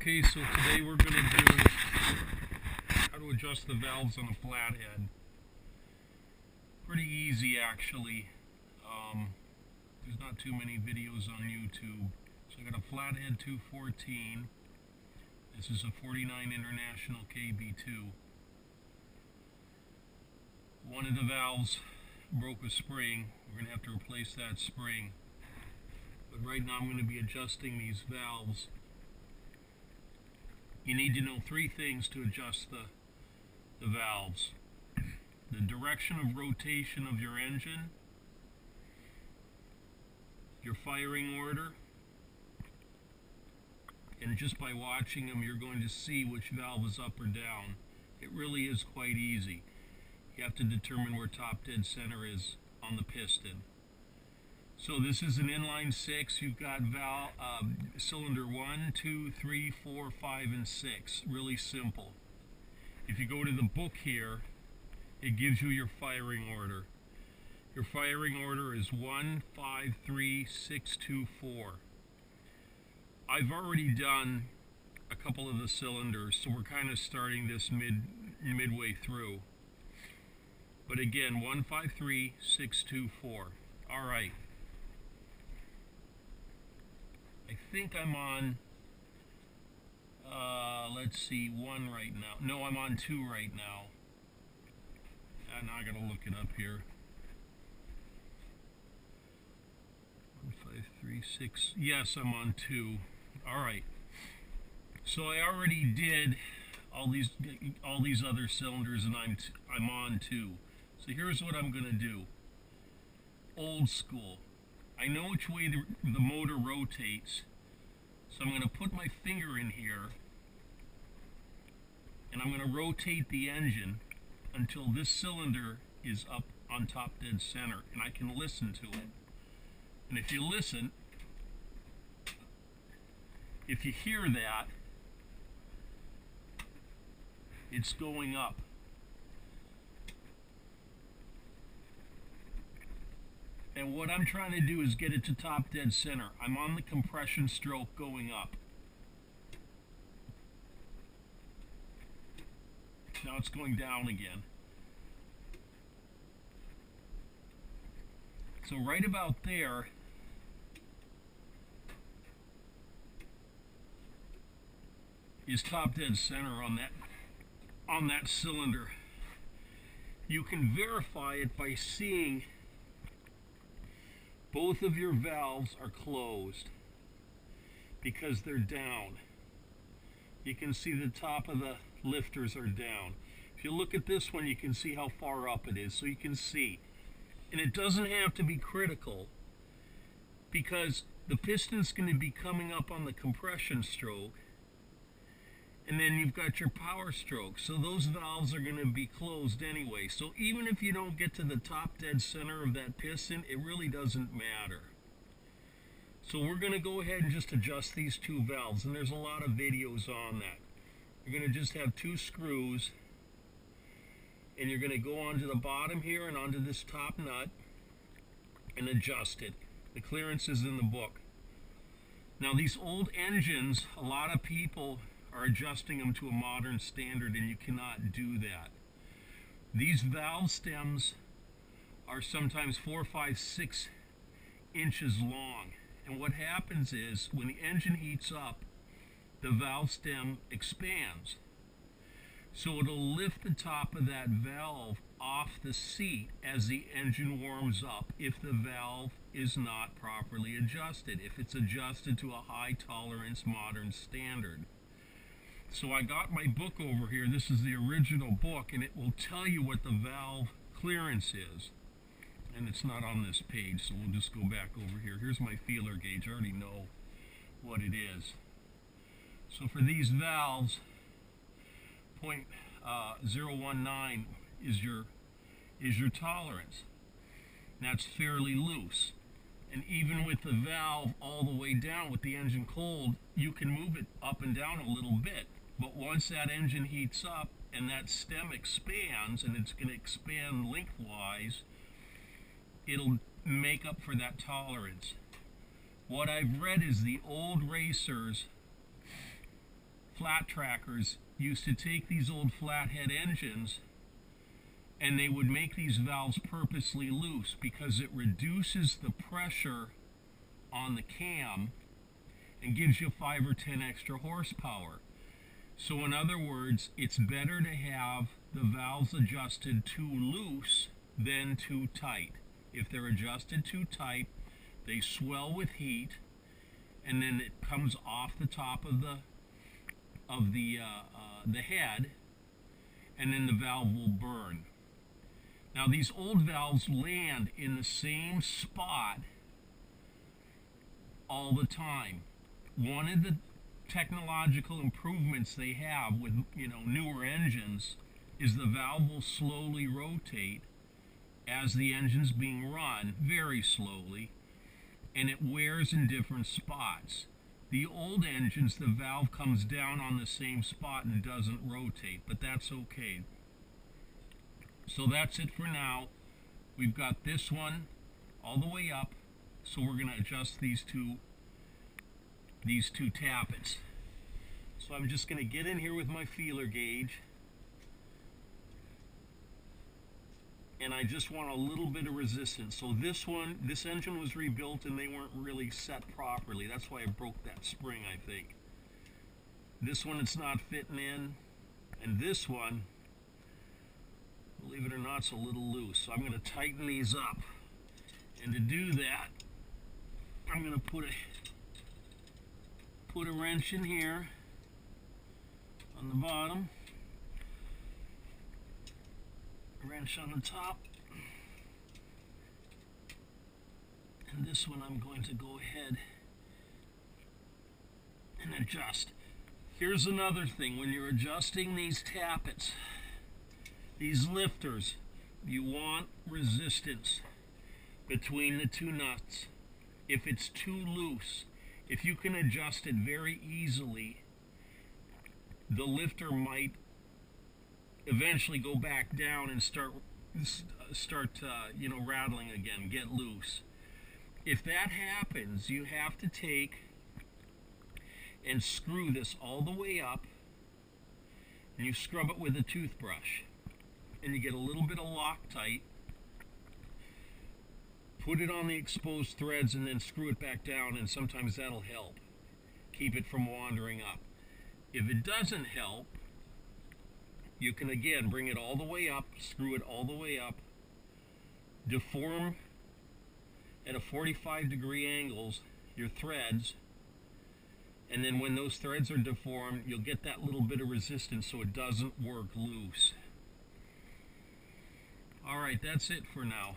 Okay, so today we're going to do how to adjust the valves on a flathead. Pretty easy, actually. There's not too many videos on YouTube. So I got a flathead 214. This is a 49 International KB2. One of the valves broke a spring. We're going to have to replace that spring. But right now I'm going to be adjusting these valves. You need to know three things to adjust the valves. The direction of rotation of your engine, your firing order, and just by watching them you're going to see which valve is up or down. It really is quite easy. You have to determine where top dead center is on the piston. So this is an inline 6. You've got valve cylinder 1, 2, 3, 4, 5, and 6. Really simple. If you go to the book here, it gives you your firing order. Your firing order is 1, 5, 3, 6, 2, 4. I've already done a couple of the cylinders, so we're kind of starting this midway through. But again, 1, 5, 3, 6, 2, 4. All right. I think I'm on, let's see, 1 right now. No, I'm on 2 right now. And I gotta look it up here. 1, 5, 3, 6. Yes, I'm on 2. All right. So I already did all these other cylinders, and I'm on 2. So here's what I'm gonna do. Old school. I know which way the motor rotates, so I'm going to put my finger in here and I'm going to rotate the engine until this cylinder is up on top dead center, and I can listen to it. And if you listen, if you hear that, it's going up. And what I'm trying to do is get it to top dead center. I'm on the compression stroke going up. Now it's going down again. So right about there is top dead center on that cylinder. You can verify it by seeing both of your valves are closed because they're down. You can see the top of the lifters are down. If you look at this one, you can see how far up it is, so you can see. And it doesn't have to be critical because the piston's going to be coming up on the compression stroke, and then you've got your power stroke. So those valves are going to be closed anyway. So even if you don't get to the top dead center of that piston, it really doesn't matter. So we're going to go ahead and just adjust these 2 valves. And there's a lot of videos on that. You're going to just have 2 screws. And you're going to go onto the bottom here and onto this top nut and adjust it. The clearance is in the book. Now these old engines, a lot of people are adjusting them to a modern standard, and you cannot do that. These valve stems are sometimes 4, 5, 6 inches long, and what happens is when the engine heats up, the valve stem expands, so it'll lift the top of that valve off the seat as the engine warms up if the valve is not properly adjusted, if it's adjusted to a high tolerance modern standard. So I got my book over here. This is the original book, and it will tell you what the valve clearance is. And it's not on this page, so we'll just go back over here. Here's my feeler gauge. I already know what it is. So for these valves, 0.019 is your tolerance. That's fairly loose. And even with the valve all the way down with the engine cold, you can move it up and down a little bit. But once that engine heats up and that stem expands, and it's going to expand lengthwise, it'll make up for that tolerance. What I've read is the old racers flat trackers used to take these old flathead engines and they would make these valves purposely loose because it reduces the pressure on the cam and gives you 5 or 10 extra horsepower. So in other words, it's better to have the valves adjusted too loose than too tight. If they're adjusted too tight, they swell with heat, and then it comes off the top of the head, and then the valve will burn. Now these old valves land in the same spot all the time. One of the technological improvements they have with newer engines is the valve will slowly rotate as the engine's being run, very slowly, and it wears in different spots. The old engines, the valve comes down on the same spot and doesn't rotate, but that's okay. So that's it for now. We've got this one all the way up, so we're going to adjust these two tappets. So I'm just going to get in here with my feeler gauge, and I just want a little bit of resistance. So this engine was rebuilt and they weren't really set properly. That's why I broke that spring, I think. This one, it's not fitting in, and this one, believe it or not, it's a little loose. So I'm going to tighten these up, and to do that, I'm going to put a wrench in here on the bottom, a wrench on the top, and this one I'm going to go ahead and adjust. Here's another thing: when you're adjusting these tappets, these lifters, you want resistance between the two nuts. If it's too loose, if you can adjust it very easily, the lifter might eventually go back down and start rattling again, get loose. If that happens, you have to take and screw this all the way up, and you scrub it with a toothbrush, and you get a little bit of Loctite. Put it on the exposed threads and then screw it back down, and sometimes that'll help keep it from wandering up. If it doesn't help, you can again bring it all the way up, screw it all the way up, deform at a 45-degree angles your threads, and then when those threads are deformed, you'll get that little bit of resistance so it doesn't work loose. Alright, that's it for now.